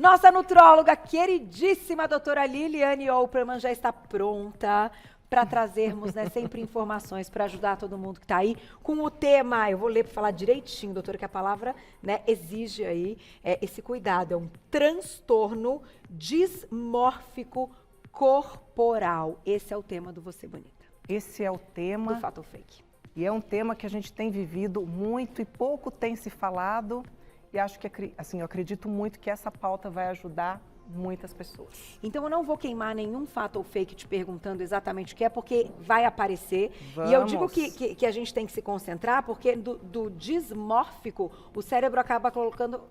Nossa nutróloga queridíssima, doutora Liliane Opperman, já está pronta para trazermos, né, sempre informações para ajudar todo mundo que está aí com o tema. Eu vou ler para falar direitinho, doutora, que a palavra, né, exige aí esse cuidado. É um transtorno dismórfico corporal. Esse é o tema do Você Bonita. Esse é o tema do Fato ou Fake. E é um tema que a gente tem vivido muito e pouco tem se falado. E acho que, assim, eu acredito muito que essa pauta vai ajudar muitas pessoas. Então eu não vou queimar nenhum fato ou fake te perguntando exatamente o que é, porque vai aparecer. Vamos. E eu digo que a gente tem que se concentrar, porque do dismórfico, o cérebro acaba colocando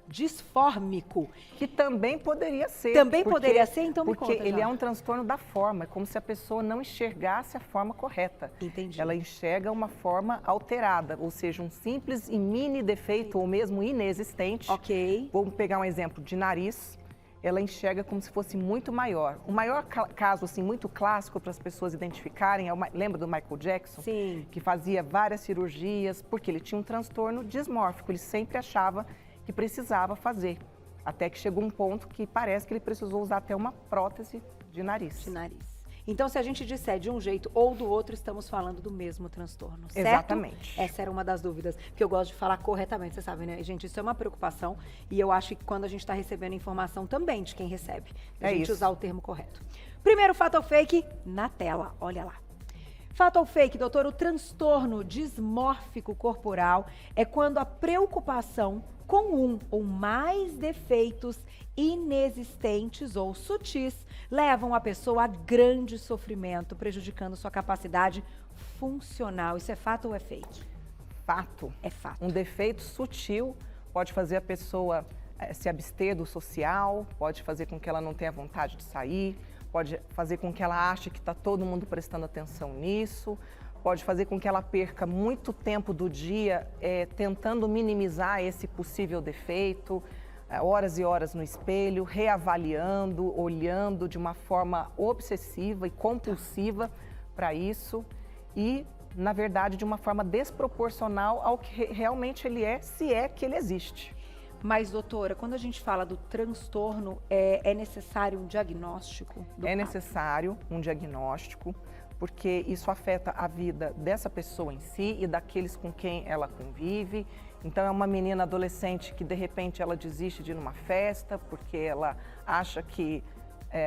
disfórmico. Que também poderia ser. Também poderia ser, então me conta. Porque ele é um transtorno da forma, é como se a pessoa não enxergasse a forma correta. Entendi. Ela enxerga uma forma alterada, ou seja, um simples e mini defeito, ou mesmo inexistente. Ok. Vamos pegar um exemplo de nariz. Ela enxerga como se fosse muito maior. O maior caso, assim, muito clássico para as pessoas identificarem, lembra do Michael Jackson? Sim. Que fazia várias cirurgias, porque ele tinha um transtorno dismórfico, ele sempre achava que precisava fazer. Até que chegou um ponto que parece que ele precisou usar até uma prótese de nariz. De nariz. Então, se a gente disser de um jeito ou do outro, estamos falando do mesmo transtorno, certo? Exatamente. Essa era uma das dúvidas, porque eu gosto de falar corretamente, você sabe, né? Gente, isso é uma preocupação e eu acho que quando a gente está recebendo informação também de quem recebe, a gente usar o termo correto. Primeiro fato ou fake, na tela, olha lá. Fato ou fake, doutor, o transtorno dismórfico corporal é quando a preocupação com um ou mais defeitos inexistentes ou sutis levam a pessoa a grande sofrimento, prejudicando sua capacidade funcional. Isso é fato ou é fake? Fato. É fato. Um defeito sutil pode fazer a pessoa se abster do social, pode fazer com que ela não tenha vontade de sair, pode fazer com que ela ache que está todo mundo prestando atenção nisso, pode fazer com que ela perca muito tempo do dia tentando minimizar esse possível defeito, horas e horas no espelho, reavaliando, olhando de uma forma obsessiva e compulsiva para isso e, na verdade, de uma forma desproporcional ao que realmente ele é, se é que ele existe. Mas, doutora, quando a gente fala do transtorno, é necessário um diagnóstico? É necessário um diagnóstico, porque isso afeta a vida dessa pessoa em si e daqueles com quem ela convive. Então, é uma menina adolescente que, de repente, ela desiste de ir numa festa porque ela acha que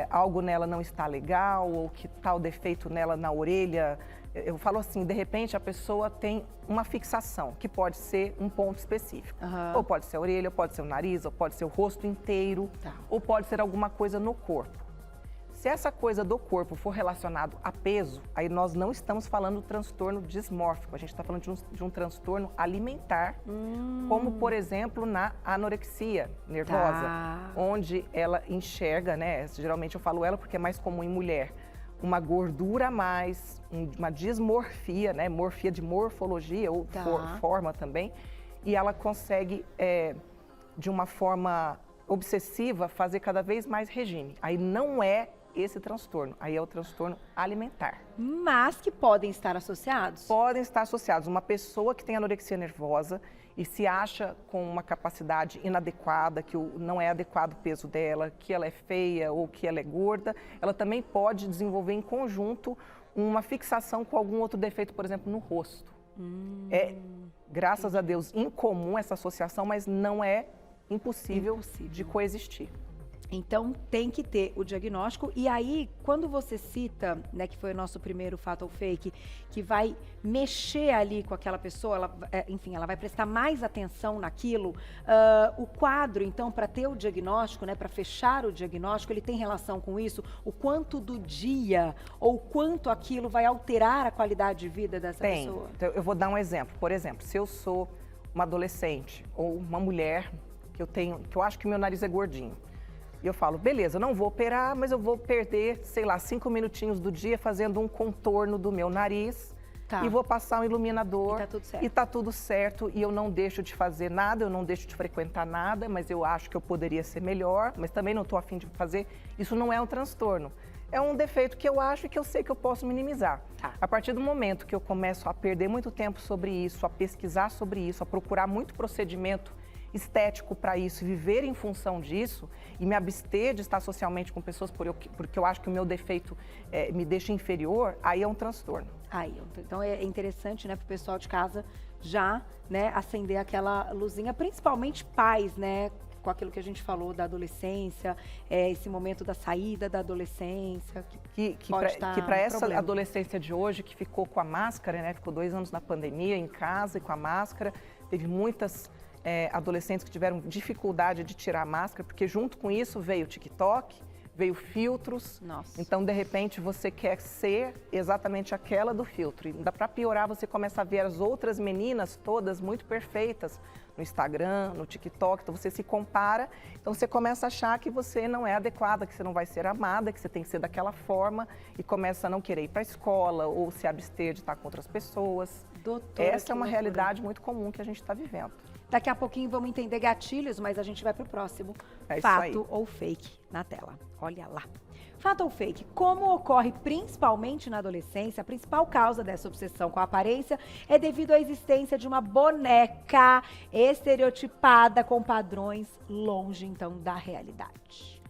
algo nela não está legal ou que tal defeito nela na orelha. Eu falo assim, de repente a pessoa tem uma fixação, que pode ser um ponto específico. Uhum. Ou pode ser a orelha, ou pode ser o nariz, ou pode ser o rosto inteiro, ou pode ser alguma coisa no corpo. Se essa coisa do corpo for relacionado a peso, aí nós não estamos falando do transtorno dismórfico, a gente está falando de um transtorno alimentar, como, por exemplo, na anorexia nervosa, onde ela enxerga, né, geralmente eu falo ela porque é mais comum em mulher, uma gordura a mais, uma dismorfia, né, morfia de morfologia ou forma também, e ela consegue, de uma forma obsessiva, fazer cada vez mais regime. Aí não é esse transtorno, aí é o transtorno alimentar. Mas que podem estar associados? Podem estar associados. Uma pessoa que tem anorexia nervosa e se acha com uma capacidade inadequada, que não é adequado o peso dela, que ela é feia ou que ela é gorda, ela também pode desenvolver em conjunto uma fixação com algum outro defeito, por exemplo, no rosto. É, graças a Deus, incomum essa associação, mas não é impossível de coexistir. Então, tem que ter o diagnóstico. E aí, quando você cita, né, que foi o nosso primeiro fato ou fake, que vai mexer ali com aquela pessoa, ela, enfim, ela vai prestar mais atenção naquilo, o quadro, então, para ter o diagnóstico, né, para fechar o diagnóstico, ele tem relação com isso? O quanto do dia ou quanto aquilo vai alterar a qualidade de vida dessa pessoa? Então, eu vou dar um exemplo. Por exemplo, se eu sou uma adolescente ou uma mulher que eu acho que meu nariz é gordinho, e eu falo, beleza, eu não vou operar, mas eu vou perder, sei lá, 5 minutinhos do dia fazendo um contorno do meu nariz e vou passar um iluminador. E tá tudo certo. E tá tudo certo, e eu não deixo de fazer nada, eu não deixo de frequentar nada, mas eu acho que eu poderia ser melhor, mas também não tô a fim de fazer. Isso não é um transtorno. É um defeito que eu acho e que eu sei que eu posso minimizar. A partir do momento que eu começo a perder muito tempo sobre isso, a pesquisar sobre isso, a procurar muito procedimento estético para isso, viver em função disso e me abster de estar socialmente com pessoas porque eu acho que o meu defeito me deixa inferior, aí é um transtorno. Então é interessante, né, para o pessoal de casa já, né, acender aquela luzinha, principalmente pais, né, com aquilo que a gente falou da adolescência, esse momento da saída da adolescência, que para essa adolescência de hoje, que ficou com a máscara, né, ficou 2 anos na pandemia, em casa e com a máscara, teve muitas adolescentes que tiveram dificuldade de tirar a máscara, porque junto com isso veio o TikTok, veio filtros. Nossa. Então, de repente, você quer ser exatamente aquela do filtro. E para piorar, você começa a ver as outras meninas todas muito perfeitas no Instagram, no TikTok. Então, você se compara. Então, você começa a achar que você não é adequada, que você não vai ser amada, que você tem que ser daquela forma e começa a não querer ir para a escola ou se abster de estar com outras pessoas. Doutora, essa é uma realidade muito comum que a gente está vivendo. Daqui a pouquinho vamos entender gatilhos, mas a gente vai para o próximo. É Fato ou fake na tela. Olha lá. Fato ou fake? Como ocorre principalmente na adolescência, a principal causa dessa obsessão com a aparência é devido à existência de uma boneca estereotipada com padrões longe, então, da realidade.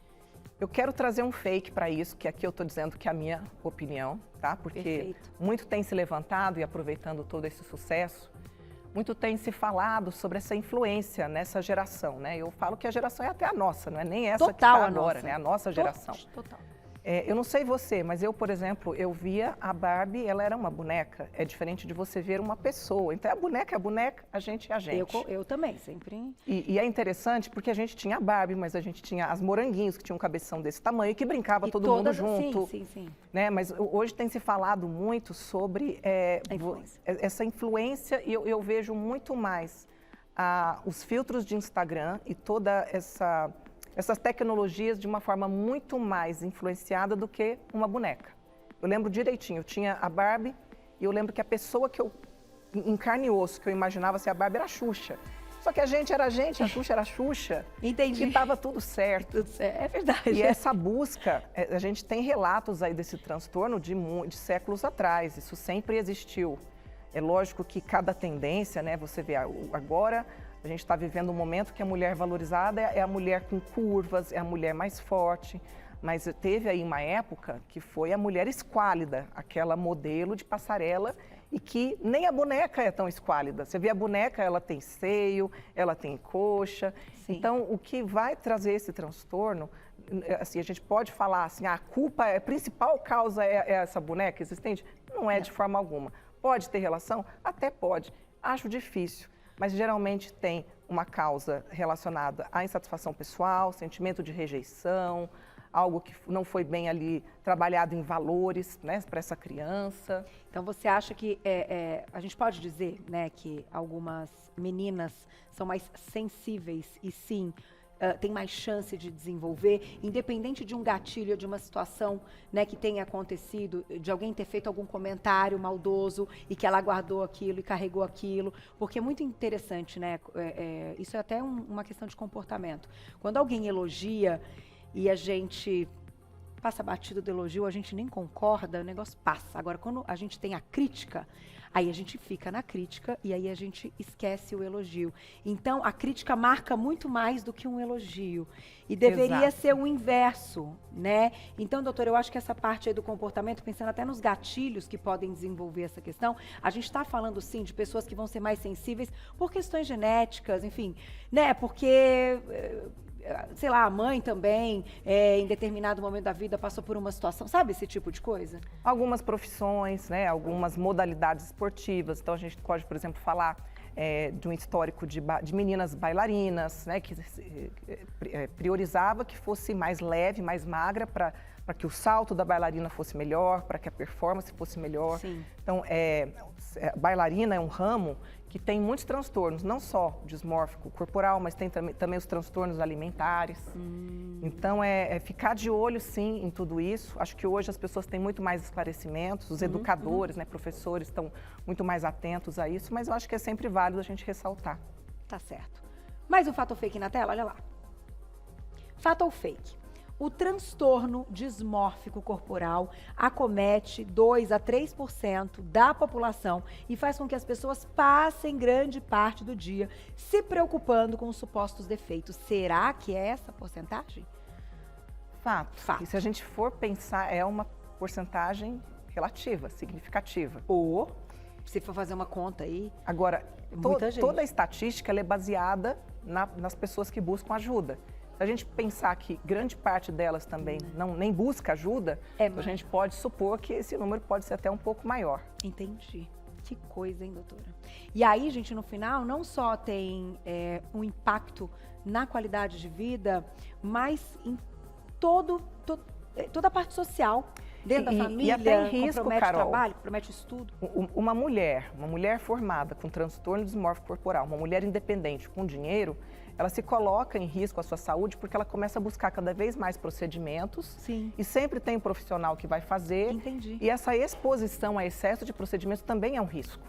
Eu quero trazer um fake para isso, que aqui eu estou dizendo que é a minha opinião, tá? Porque Perfeito. Muito tem se levantado e aproveitando todo esse sucesso, muito tem se falado sobre essa influência nessa geração, né? Eu falo que a geração é até a nossa, não é nem essa que está agora, né? A nossa geração. Total. Eu não sei você, mas eu, por exemplo, eu via a Barbie, ela era uma boneca. É diferente de você ver uma pessoa. Então, a boneca, a gente é a gente. Eu também, sempre. E é interessante porque a gente tinha a Barbie, mas a gente tinha as moranguinhos, que tinham um cabeção desse tamanho, e que brincava todo mundo junto. Sim. Né? Mas hoje tem se falado muito sobre essa influência, e eu vejo muito mais os filtros de Instagram e toda essas tecnologias de uma forma muito mais influenciada do que uma boneca. Eu lembro direitinho, eu tinha a Barbie e eu lembro que a pessoa que eu, em carne e osso, que eu imaginava ser a Barbie era a Xuxa. Só que a gente era a gente, a Xuxa era a Xuxa. Entendi. E estava tudo certo. Tudo certo. É verdade. E essa busca, a gente tem relatos aí desse transtorno de séculos atrás, isso sempre existiu. É lógico que cada tendência, né, você vê agora... A gente está vivendo um momento que a mulher valorizada é a mulher com curvas, é a mulher mais forte, mas teve aí uma época que foi a mulher esquálida, aquela modelo de passarela e que nem a boneca é tão esquálida. Você vê a boneca, ela tem seio, ela tem coxa. Sim. Então, o que vai trazer esse transtorno, assim, a gente pode falar assim, a principal causa é essa boneca existente? Não é de forma alguma. Pode ter relação? Até pode. Acho difícil. Mas geralmente tem uma causa relacionada à insatisfação pessoal, sentimento de rejeição, algo que não foi bem ali trabalhado em valores, né, para essa criança. Então você acha que a gente pode dizer, né, que algumas meninas são mais sensíveis e sim tem mais chance de desenvolver, independente de um gatilho, de uma situação, né, que tenha acontecido, de alguém ter feito algum comentário maldoso e que ela guardou aquilo e carregou aquilo, porque é muito interessante, né, isso é até uma questão de comportamento. Quando alguém elogia e a gente passa batido do elogio, a gente nem concorda, o negócio passa. Agora, quando a gente tem a crítica, aí a gente fica na crítica e aí a gente esquece o elogio. Então, a crítica marca muito mais do que um elogio. E deveria ser o inverso, né? Então, doutora, eu acho que essa parte aí do comportamento, pensando até nos gatilhos que podem desenvolver essa questão, a gente está falando, sim, de pessoas que vão ser mais sensíveis por questões genéticas, enfim, né? Porque... sei lá, a mãe também, em determinado momento da vida, passou por uma situação, sabe esse tipo de coisa? Algumas profissões, né, algumas modalidades esportivas. Então, a gente pode, por exemplo, falar de um histórico de meninas bailarinas, né, que priorizava que fosse mais leve, mais magra, para que o salto da bailarina fosse melhor, para que a performance fosse melhor. Sim. Então, bailarina é um ramo que tem muitos transtornos, não só dismórfico corporal, mas tem também os transtornos alimentares. Então, ficar de olho, sim, em tudo isso. Acho que hoje as pessoas têm muito mais esclarecimentos, os educadores, né, professores estão muito mais atentos a isso, mas eu acho que é sempre válido a gente ressaltar. Tá certo. Mais um fato ou fake na tela? Olha lá. Fato ou fake? O transtorno dismórfico corporal acomete 2 a 3% da população e faz com que as pessoas passem grande parte do dia se preocupando com os supostos defeitos. Será que é essa porcentagem? Fato. E se a gente for pensar, é uma porcentagem relativa, significativa. Ou, se for fazer uma conta aí... Agora, toda a estatística ela é baseada nas pessoas que buscam ajuda. Se a gente pensar que grande parte delas também nem busca ajuda, a gente pode supor que esse número pode ser até um pouco maior. Entendi. Que coisa, hein, doutora? E aí, gente, no final, não só tem um impacto na qualidade de vida, mas em toda a parte social, dentro da família, e até em risco, compromete Carol, o trabalho, compromete o estudo. Uma mulher formada com transtorno dismórfico corporal, uma mulher independente com dinheiro, ela se coloca em risco a sua saúde porque ela começa a buscar cada vez mais procedimentos. Sim. E sempre tem um profissional que vai fazer. Entendi. E essa exposição a excesso de procedimentos também é um risco.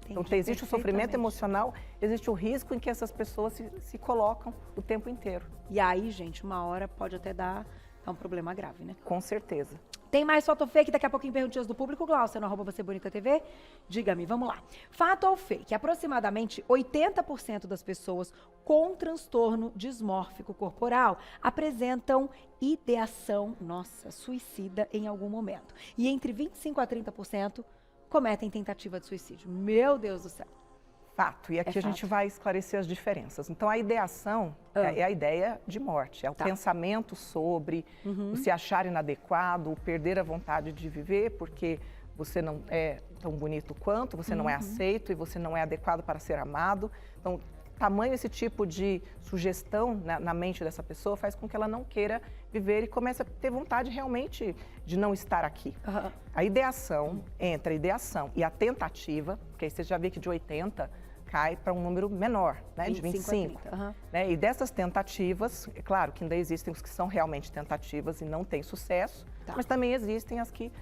Entendi. Então, existe o sofrimento emocional, existe o risco em que essas pessoas se colocam o tempo inteiro. E aí, gente, uma hora pode até dar um problema grave, né? Com certeza. Tem mais fato ou fake? Daqui a pouquinho perguntinhas do público, Glaucia, no @VocêBonitaTV. Diga-me, vamos lá. Fato ou fake? Aproximadamente 80% das pessoas com transtorno dismórfico corporal apresentam ideação, suicida em algum momento. E entre 25% a 30% cometem tentativa de suicídio. Meu Deus do céu. Fato. E aqui a gente vai esclarecer as diferenças. Então, a ideação é a ideia de morte, é o pensamento sobre o se achar inadequado, o perder a vontade de viver, porque você não é tão bonito quanto, você não é aceito e você não é adequado para ser amado. Então, tamanho esse tipo de sugestão na mente dessa pessoa faz com que ela não queira viver e comece a ter vontade realmente de não estar aqui. A ideação, entre a ideação e a tentativa, porque aí você já vê que de 80 cai para um número menor, né, de 25. Né? E dessas tentativas, é claro que ainda existem os que são realmente tentativas e não têm sucesso, mas também existem as que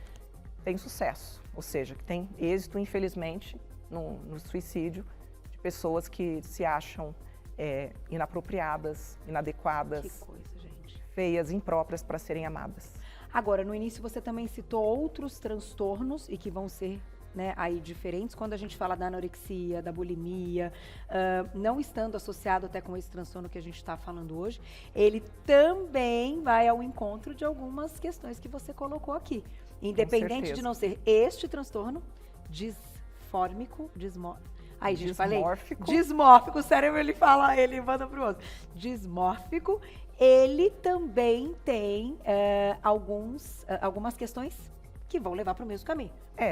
têm sucesso, ou seja, que têm êxito, infelizmente, no suicídio de pessoas que se acham inapropriadas, inadequadas, que coisa, gente, feias, impróprias para serem amadas. Agora, no início você também citou outros transtornos e que vão ser aí diferentes, quando a gente fala da anorexia, da bulimia, não estando associado até com esse transtorno que a gente está falando hoje, ele também vai ao encontro de algumas questões que você colocou aqui. Independente de não ser este transtorno disfórmico, aí, gente, dismórfico. Falei, dismórfico, o cérebro ele manda pro outro. Dismórfico, ele também tem algumas questões que vão levar para o mesmo caminho.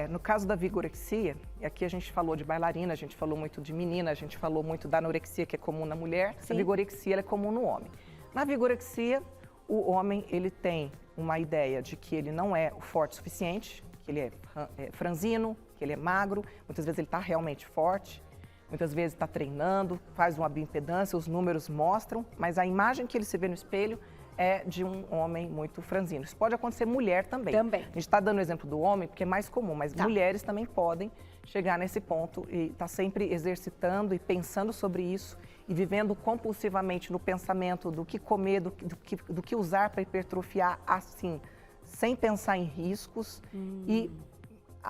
No caso da vigorexia, e aqui a gente falou de bailarina, a gente falou muito de menina, a gente falou muito da anorexia, que é comum na mulher, a vigorexia ela é comum no homem. Na vigorexia, o homem ele tem uma ideia de que ele não é o forte o suficiente, que ele é franzino, que ele é magro, muitas vezes ele está realmente forte, muitas vezes está treinando, faz uma bioimpedância, os números mostram, mas a imagem que ele se vê no espelho é de um homem muito franzino. Isso pode acontecer mulher também. A gente está dando o exemplo do homem porque é mais comum, mas mulheres também podem chegar nesse ponto e estar sempre exercitando e pensando sobre isso e vivendo compulsivamente no pensamento do que comer, do que usar para hipertrofiar assim, sem pensar em riscos e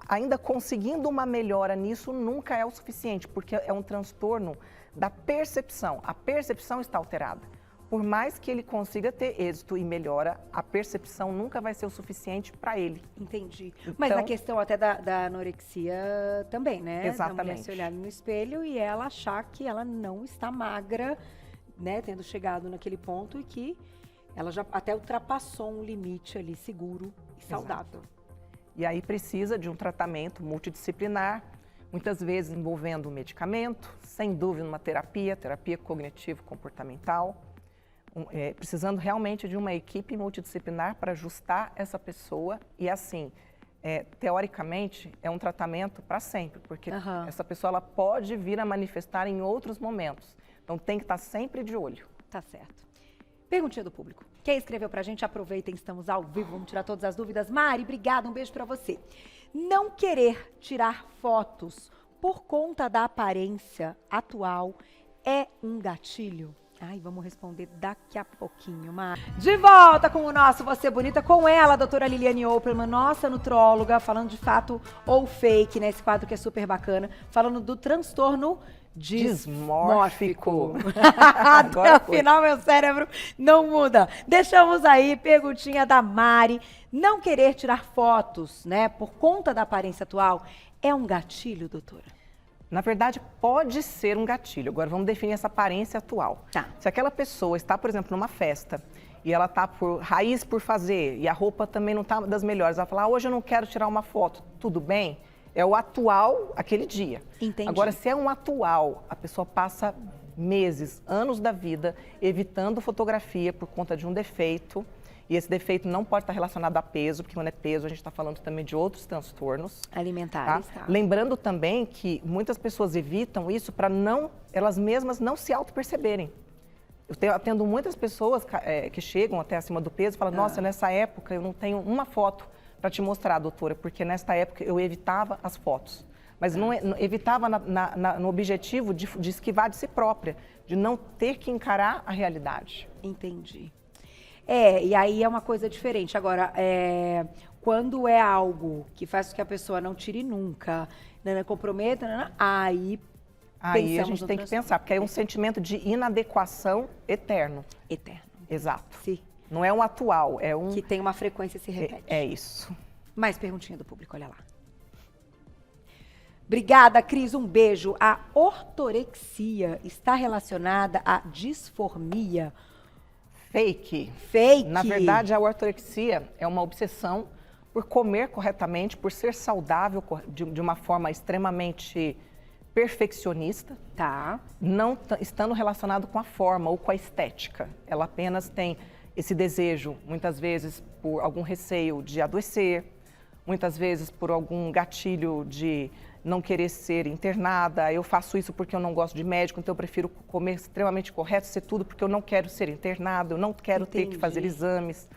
ainda conseguindo uma melhora nisso nunca é o suficiente, porque é um transtorno da percepção. A percepção está alterada. Por mais que ele consiga ter êxito e melhora, a percepção nunca vai ser o suficiente para ele. Entendi. Então, mas a questão até da anorexia também, né? Exatamente. Da mulher se olhar no espelho e ela achar que ela não está magra, né? Tendo chegado naquele ponto e que ela já até ultrapassou um limite ali seguro e saudável. Exato. E aí precisa de um tratamento multidisciplinar, muitas vezes envolvendo um medicamento, sem dúvida uma terapia cognitivo-comportamental, precisando realmente de uma equipe multidisciplinar para ajustar essa pessoa e assim, teoricamente, é um tratamento para sempre, porque essa pessoa ela pode vir a manifestar em outros momentos, então tem que estar sempre de olho. Tá certo. Perguntinha do público. Quem escreveu pra gente, aproveitem, estamos ao vivo, vamos tirar todas as dúvidas. Mari, obrigada, um beijo pra você. Não querer tirar fotos por conta da aparência atual é um gatilho? Ai, vamos responder daqui a pouquinho, Mar. De volta com o nosso Você Bonita, com ela, a doutora Liliane Opperman, nossa nutróloga, falando de fato ou fake, né? Esse quadro que é super bacana, falando do transtorno dismórfico. Até o final, meu cérebro não muda. Deixamos aí, perguntinha da Mari. Não querer tirar fotos, né, por conta da aparência atual, é um gatilho, doutora? Na verdade, pode ser um gatilho. Agora, vamos definir essa aparência atual. Tá. Se aquela pessoa está, por exemplo, numa festa e ela está por raiz por fazer e a roupa também não está das melhores, ela fala, hoje eu não quero tirar uma foto, tudo bem? É o atual, aquele dia. Entendi. Agora, se é um atual, a pessoa passa meses, anos da vida evitando fotografia por conta de um defeito, e esse defeito não pode estar relacionado a peso, porque quando é peso a gente está falando também de outros transtornos alimentares. Tá? Lembrando também que muitas pessoas evitam isso para elas mesmas não se auto-perceberem. Eu atendo muitas pessoas que chegam até acima do peso e falam, nossa, nessa época eu não tenho uma foto para te mostrar, doutora, porque nesta época eu evitava as fotos. Mas não evitava no objetivo de esquivar de si própria, de não ter que encarar a realidade. Entendi. E aí é uma coisa diferente. Agora, quando é algo que faz com que a pessoa não tire nunca, né, comprometa, né, aí a gente tem que pensar, porque é um sentimento de inadequação eterno. Eterno. Exato. Sim. Não é um atual, é um... Que tem uma frequência e se repete. É isso. Mais perguntinha do público, olha lá. Obrigada, Cris, um beijo. A ortorexia está relacionada à disformia? Fake. Fake. Na verdade, a ortorexia é uma obsessão por comer corretamente, por ser saudável de uma forma extremamente perfeccionista. Tá. Não estando relacionado com a forma ou com a estética. Ela apenas tem esse desejo, muitas vezes por algum receio de adoecer, muitas vezes por algum gatilho de não querer ser internada. Eu faço isso porque eu não gosto de médico, então eu prefiro comer extremamente correto, ser tudo porque eu não quero ser internada, eu não quero ter que fazer exames.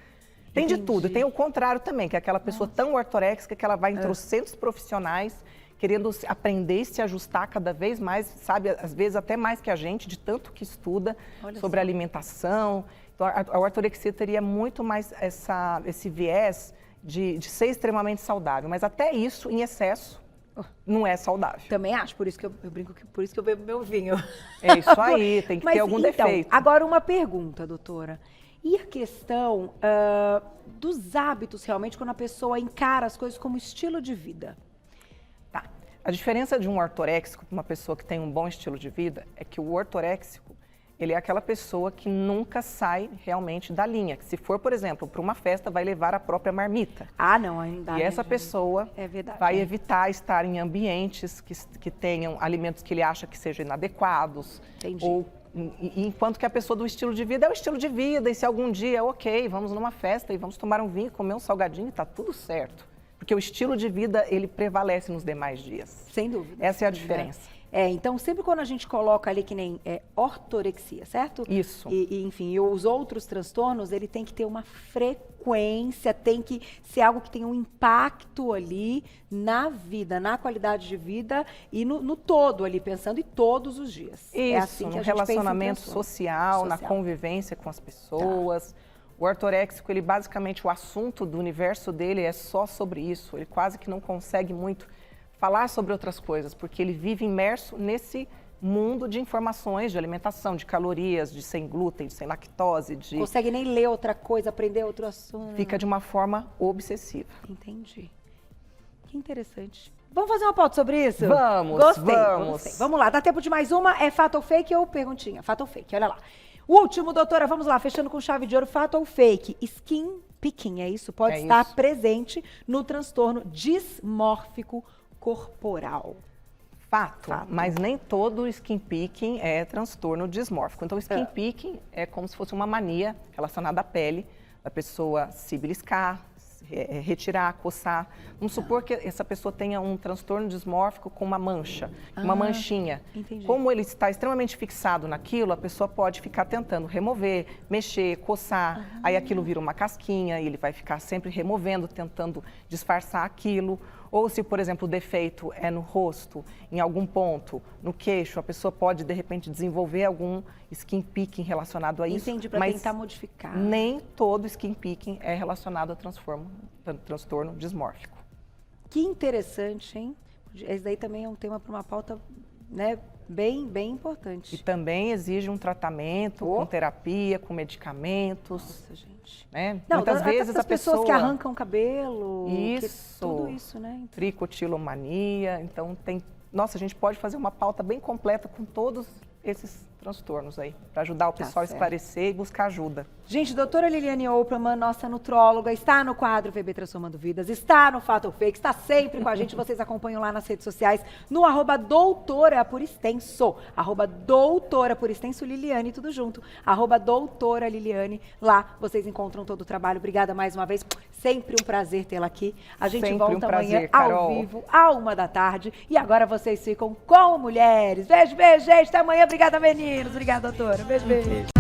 Tem de tudo. Tem o contrário também, que é aquela pessoa tão ortoréxica que ela vai em trocentos profissionais querendo aprender e se ajustar cada vez mais, sabe, às vezes até mais que a gente, de tanto que estuda sobre alimentação. Então, a ortorexia teria muito mais esse viés de ser extremamente saudável, mas até isso, em excesso, não é saudável. Também acho, por isso que eu brinco, por isso que eu bebo meu vinho. É isso aí, tem que ter algum defeito. Agora uma pergunta, doutora. E a questão dos hábitos, realmente, quando a pessoa encara as coisas como estilo de vida? Tá. A diferença de um ortoréxico para uma pessoa que tem um bom estilo de vida é que o ortoréxico, ele é aquela pessoa que nunca sai realmente da linha. Que se for, por exemplo, para uma festa, vai levar a própria marmita. Ah, não, ainda. E essa pessoa vai evitar estar em ambientes que tenham alimentos que ele acha que sejam inadequados. Entendi. Enquanto que a pessoa do estilo de vida é o estilo de vida. E se algum dia, ok, vamos numa festa e vamos tomar um vinho, comer um salgadinho, está tudo certo. Porque o estilo de vida, ele prevalece nos demais dias. Sem dúvida. Essa é a diferença. Então, sempre quando a gente coloca ali que nem ortorexia, certo? Isso. Enfim, e os outros transtornos, ele tem que ter uma frequência, tem que ser algo que tenha um impacto ali na vida, na qualidade de vida e no todo ali, pensando em todos os dias. Isso, é assim que no a gente relacionamento pensa em social, na convivência com as pessoas. Tá. O ortoréxico, ele basicamente, o assunto do universo dele é só sobre isso. Ele quase que não consegue muito falar sobre outras coisas, porque ele vive imerso nesse mundo de informações, de alimentação, de calorias, de sem glúten, de sem lactose, de... Consegue nem ler outra coisa, aprender outro assunto. Fica de uma forma obsessiva. Entendi. Que interessante. Vamos fazer uma pauta sobre isso? Vamos, Gostei. Vamos lá, dá tempo de mais uma? É fato ou fake ou perguntinha? Fato ou fake, olha lá. O último, doutora, vamos lá, fechando com chave de ouro, fato ou fake? Skin picking, é isso? Pode estar presente no transtorno dismórfico corporal. Fato, mas nem todo skin picking é transtorno dismórfico. Então, skin picking é como se fosse uma mania relacionada à pele, da pessoa se beliscar, retirar, coçar. Vamos supor que essa pessoa tenha um transtorno dismórfico com uma mancha, uma manchinha. Entendi. Como ele está extremamente fixado naquilo, a pessoa pode ficar tentando remover, mexer, coçar, aí aquilo vira uma casquinha e ele vai ficar sempre removendo, tentando disfarçar aquilo. Ou se, por exemplo, o defeito é no rosto, em algum ponto, no queixo, a pessoa pode, de repente, desenvolver algum skin picking relacionado a isso. Entendi, para tentar modificar. Nem todo skin picking é relacionado a transtorno dismórfico. Que interessante, hein? Esse daí também é um tema para uma pauta, né, bem importante. E também exige um tratamento com terapia, com medicamentos. Nossa, gente. Né? Não, muitas vezes a pessoas que arrancam cabelo, tudo isso, né? Então... Tricotilomania, então tem... Nossa, a gente pode fazer uma pauta bem completa com todos esses transtornos aí, para ajudar o pessoal a esclarecer e buscar ajuda. Gente, doutora Liliane Operman, nossa nutróloga, está no quadro VB Transformando Vidas, está no Fato ou Fake, está sempre com a gente, vocês acompanham lá nas redes sociais, no @doutora por extenso, @doutora por extenso Liliane, tudo junto, @doutora Liliane, lá vocês encontram todo o trabalho. Obrigada mais uma vez, sempre um prazer tê-la aqui. A gente volta amanhã ao vivo, à 13h, e agora vocês ficam com mulheres. Beijo, beijo, gente, até amanhã. Obrigada, meninos. Obrigada, doutora. Beijo, beijo.